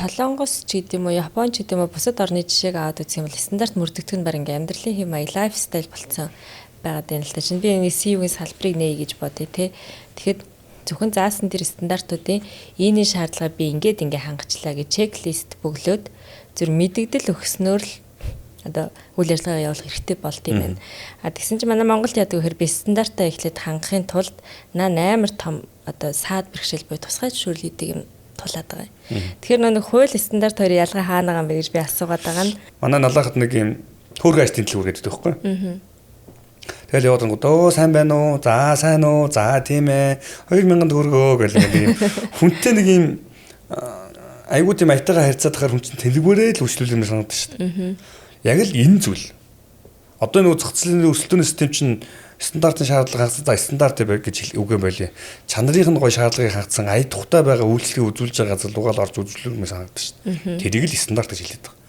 Солонгос ч гэдэм үү, Япон ч гэдэм үү бусад орны жишээг аваад үзэх юм бол стандарт мөрдөгдөх нь баг ингээм амьдралын хэм маяг лайфстайл болцсон байгаад байна л та. Чинь би энэ CEO-гийн салбарыг нээе гэж бодъё те. Тэгэхэд зөвхөн заасан тэр стандартуудын ийний шаардлага би ингээд хангачлаа гэж чеклист бөглөөд зөв мэдэгдэл өгснөөр л одоо үйл ажиллагаа явуулах хэрэгтэй болд юм байна. Тэгсэн чинь манай Монголд яадаг гэхээр би стандартаа эхлээд хангахын тулд амар том одоо саад бэрхшээл буюу тусгай зөвшөөрөл хийдэг юм тулаад байгаа юм. Тэгэхээр нэг хууль стандарт хоёрын ялгаа хаана байгаа юм бэ гэж би асуугаад байгаа нь. Манай налахад нэг юм хөөргөн ажлын төлөв гэдэг байхгүй. Тэгэл яваад гоо сайн байна уу? За сайн уу? За тийм ээ. 2000 төгрөгөө гэх юм. Хүнтэй нэг юм айгуу тийм аятайгаа харьцаад тахаар хүн чинь тэнэгвэрээ л үйлчлүүлэх юм санагдаж шүү дээ. Яг л энэ зүйл. Одоо нэг зах зээлийн өрсөлдөөний систем чинь стандартын шаардлага хангасан стандарт гэж үг юм байли. Чанарын нь гой шаардлагыг хангасан ая тухтай байгаа үйлчлэгийг үзүүлж байгаа газар лугаал орж үзүүлэх юм санагдаж шүү дээ. Тэрийг л стандарт гэж хэлээд байгаа.